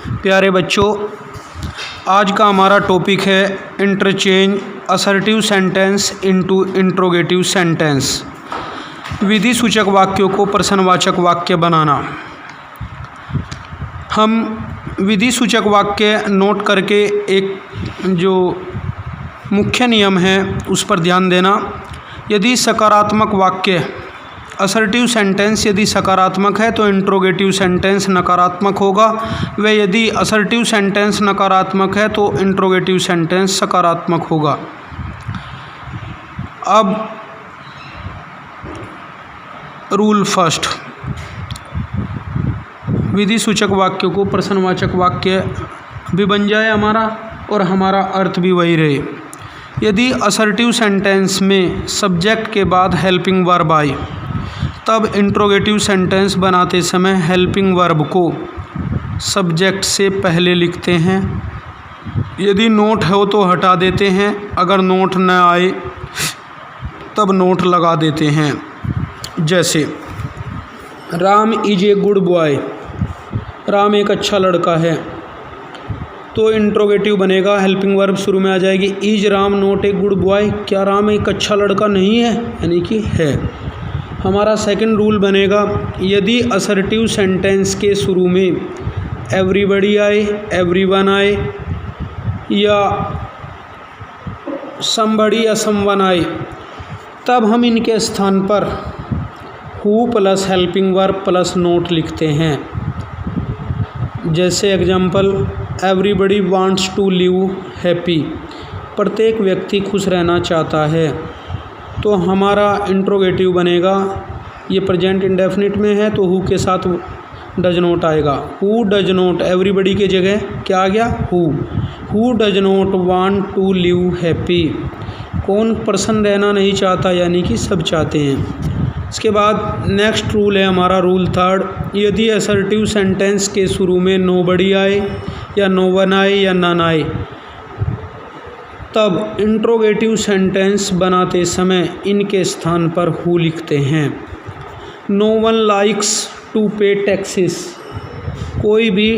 प्यारे बच्चों, आज का हमारा टॉपिक है interchange assertive sentence into interrogative sentence. विधि सूचक वाक्यों को प्रश्नवाचक वाक्य बनाना। हम विधि सूचक वाक्य नोट करके एक जो मुख्य नियम है उस पर ध्यान देना। यदि सकारात्मक वाक्य असर्टिव सेंटेंस यदि सकारात्मक है तो इंट्रोगेटिव सेंटेंस नकारात्मक होगा, व यदि असर्टिव सेंटेंस नकारात्मक है तो इंट्रोगेटिव सेंटेंस सकारात्मक होगा। अब रूल फर्स्ट, विधि सूचक वाक्यों को प्रश्नवाचक वाक्य भी बन जाए हमारा और हमारा अर्थ भी वही रहे। यदि असर्टिव सेंटेंस में सब्जेक्ट के बाद हेल्पिंग वर्ब आए तब इंट्रोगेटिव सेंटेंस बनाते समय हेल्पिंग वर्ब को सब्जेक्ट से पहले लिखते हैं। यदि नोट हो तो हटा देते हैं, अगर नोट न आए तब नोट लगा देते हैं। जैसे Ram is a good boy, Ram एक अच्छा लड़का है, तो इंट्रोगेटिव बनेगा, हेल्पिंग वर्ब शुरू में आ जाएगी। Is Ram not a good boy, क्या राम एक अच्छा लड़का नहीं है, यानी कि है। हमारा सेकंड रूल बनेगा, यदि असर्टिव सेंटेंस के शुरू में एवरीबॉडी आए, एवरीवन आए या समबडी या समवन आए तब हम इनके स्थान पर who plus helping verb plus not लिखते हैं। जैसे example, everybody wants to live happy, प्रत्येक व्यक्ति खुश रहना चाहता है, तो हमारा इंट्रोगेटिव बनेगा। ये प्रेजेंट इंडेफिनिट में है तो हु के साथ डज नॉट आएगा। हु डज नॉट, एवरीबॉडी के जगह क्या आ गया, who does not want to live happy, कौन प्रसन्न रहना नहीं चाहता, यानी कि सब चाहते हैं। इसके बाद नेक्स्ट रूल है हमारा रूल थर्ड, यदि असर्टिव सेंटेंस के शुरू में नोबडी आए या नो वन आए या नन आए तब इंट्रोगेटिव सेंटेंस बनाते समय इनके स्थान पर हु लिखते हैं। नो वन लाइक्स टू पे टैक्सेस, कोई भी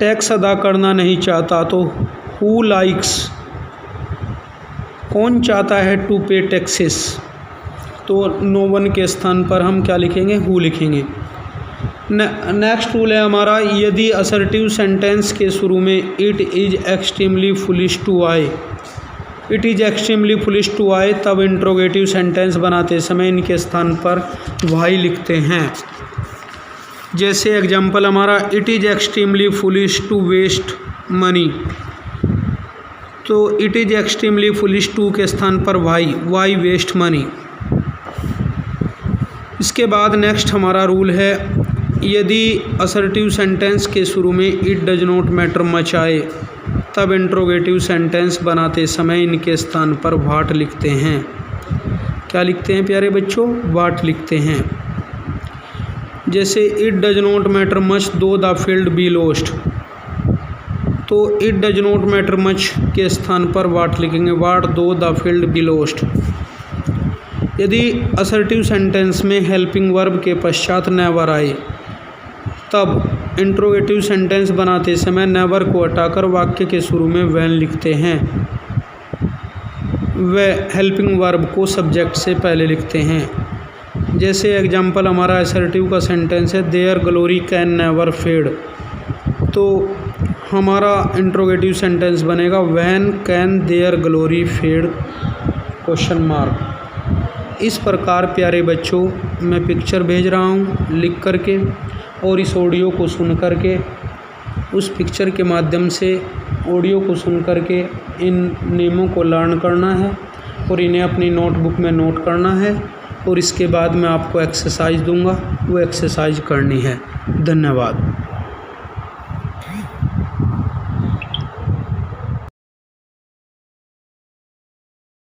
टैक्स अदा करना नहीं चाहता, तो हु लाइक्स, कौन चाहता है टू पे टैक्सेस, तो नो वन के स्थान पर हम क्या लिखेंगे, हु लिखेंगे। नेक्स्ट रूल है हमारा, यदि असर्टिव सेंटेंस के शुरू में it is extremely foolish to आए, it is extremely foolish to आए तब इंट्रोगेटिव सेंटेंस बनाते समय इनके स्थान पर वाई लिखते हैं। जैसे एग्जाम्पल हमारा, it is extremely foolish to waste money, तो it is extremely foolish to के स्थान पर वाई वेस्ट मनी। इसके बाद नेक्स्ट हमारा रूल है, यदि असर्टिव सेंटेंस के शुरू में it does not matter much आए तब इंट्रोगेटिव सेंटेंस बनाते समय इनके स्थान पर व्हाट लिखते हैं। क्या लिखते हैं प्यारे बच्चों, व्हाट लिखते हैं। जैसे it does not matter much दो द फील्ड बी लॉस्ट, तो it does not matter much के स्थान पर व्हाट लिखेंगे, व्हाट दो द फील्ड बी लॉस्ट। यदि असर्टिव सेंटेंस में हेल्पिंग वर्ब के पश्चात नेवर आए तब इंट्रोगेटिव सेंटेंस बनाते समय नेवर को हटाकर वाक्य के शुरू में व्हेन लिखते हैं, व हेल्पिंग वर्ब को सब्जेक्ट से पहले लिखते हैं। जैसे एग्जाम्पल हमारा असर्टिव का सेंटेंस है, their glory can never fade, तो हमारा इंट्रोगेटिव सेंटेंस बनेगा, when can their glory fade, question mark. इस प्रकार प्यारे बच्चों मैं पिक्चर भेज रहा हूँ लिख करके, और इस ऑडियो को सुन करके, उस पिक्चर के माध्यम से ऑडियो को सुन करके इन नियमों को लर्न करना है और इन्हें अपनी नोटबुक में नोट करना है, और इसके बाद मैं आपको एक्सरसाइज दूंगा, वो एक्सरसाइज करनी है। धन्यवाद।